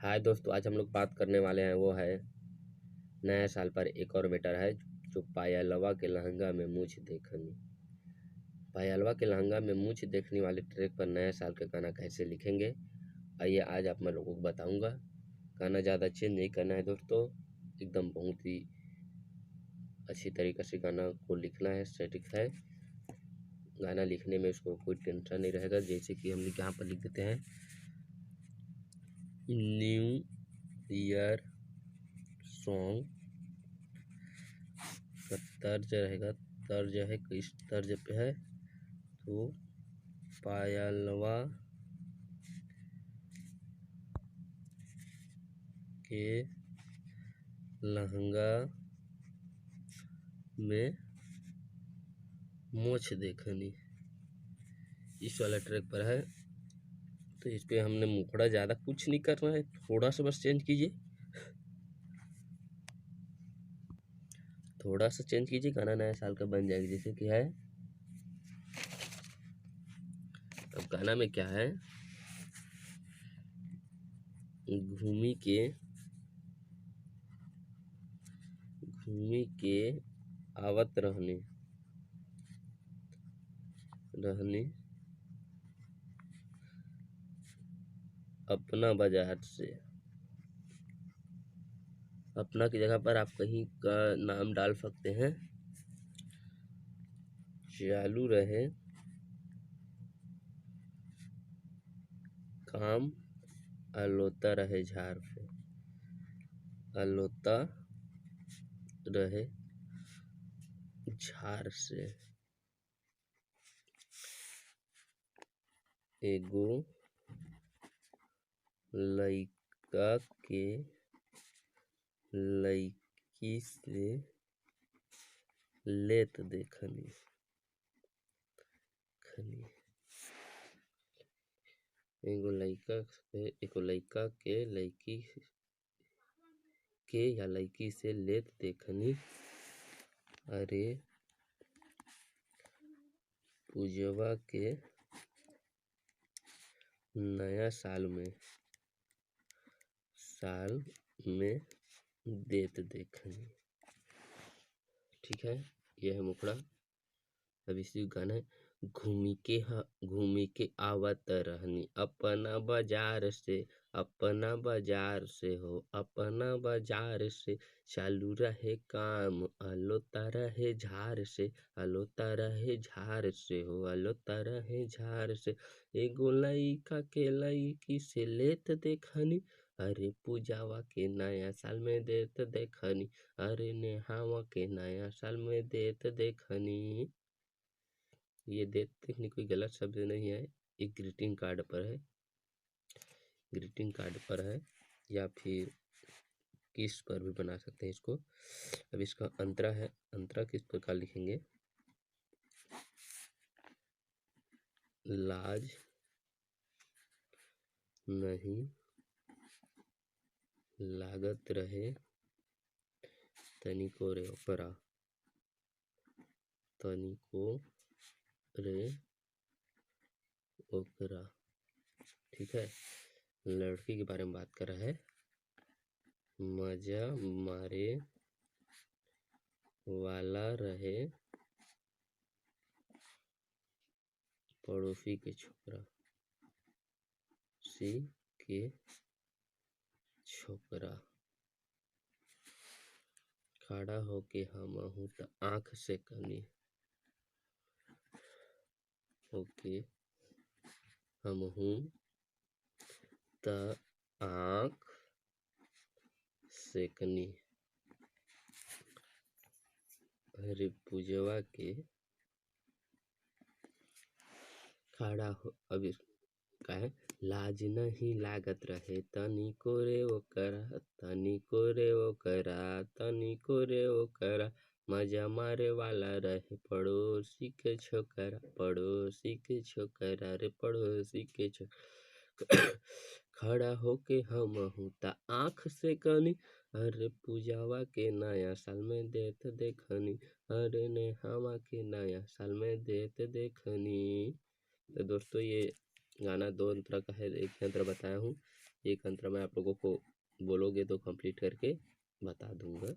हाय दोस्तों, आज हम लोग बात करने वाले हैं वो है नया साल पर एक और मैटर है जो पायलवा के लहंगा में मूछ देखनी। पायलवा के लहंगा में मूछ देखने वाले ट्रैक पर नया साल का गाना कैसे लिखेंगे, आइए आज आप मैं लोगों को बताऊंगा। गाना ज़्यादा चेंज नहीं करना है दोस्तों, एकदम बहुत ही अच्छी तरीके से गाना को लिखना है, सटीक है। गाना लिखने में उसको कोई टेंशन नहीं रहेगा। जैसे कि हम लोग यहाँ पर लिख देते हैं न्यू ईयर सॉन्ग का तर्ज रहेगा। तर्ज है किस तर्ज पे है, तो पायलवा के लहंगा में मोछ देखनी, इस वाला ट्रैक पर है। तो इस पे हमने मुखड़ा ज़्यादा कुछ नहीं करना है, थोड़ा सा बस चेंज कीजिए, थोड़ा सा चेंज कीजिए, गाना नया साल का बन जाएगा। जैसे कि है, अब गाना में क्या है, घूमी के आवत रहनी अपना बाजार से। अपना की जगह पर आप कहीं का नाम डाल सकते हैं। चालू रहे काम, अलोता रहे झाड़ से। अलोता रहे झाड़ से। एगो लइका के लईकी से लेत देखनी। एगो लइका के लईकी के या लईकी से लेत देखनी। अरे पूजवा के नया साल में देत देखनी। ठीक है, यह है मुखड़ा। अब इसी गाना है, घूमी के आवत रहनी अपना बाजार से। अपना बाजार से हो, अपना बाजार से। चालू रहे काम, अलोता रहे झाड़ से। अलोता रहे झाड़ से हो, अलोता रहे झाड़ से। एगो लइका के लईकी से लेत देखनी। अरे पूजावा के नया साल में देत देखनी। अरे नेहावा के नया साल में देत देखनी। ये देत देखनी कोई गलत शब्द नहीं है, एक ग्रीटिंग कार्ड पर है, ग्रीटिंग कार्ड पर है, या फिर किस पर भी बना सकते हैं इसको। अब इसका अंतरा है, अंतरा किस प्रकार लिखेंगे, लाज नहीं लागत रहे तनिको रे ओकरा। तनिको रे ओकरा। ठीक है, लड़की के बारे में बात कर रहा है। मजा मारे वाला रहे पड़ोसी के छोकरा। सी के छोकरा। खड़ा होके हमहू त आँख से कनी। होके हमहू त आँख सेकनी। अरे पूजवा के खड़ा हो, अब का है, लाज नहीं लागत रहे तनिको रे ओकरा। तनिको रे ओकरा, तनिको रे ओकरा। मजा मारे वाला रहे पड़ोसी के छोकरा। पड़ोसी के छोकरा रे पड़ोसी के छोकरा। खड़ा होके हमहू त आँख से कनी। अरे पूजावा के नया साल में देत देखनी। अरे नेहावा के नया साल में देत देखनी। तो दोस्तों, ये गाना दो अंतरा का है, एक अंतरा बताया हूँ। एक अंतरा मैं आप लोगों को बोलोगे तो कंप्लीट करके बता दूंगा।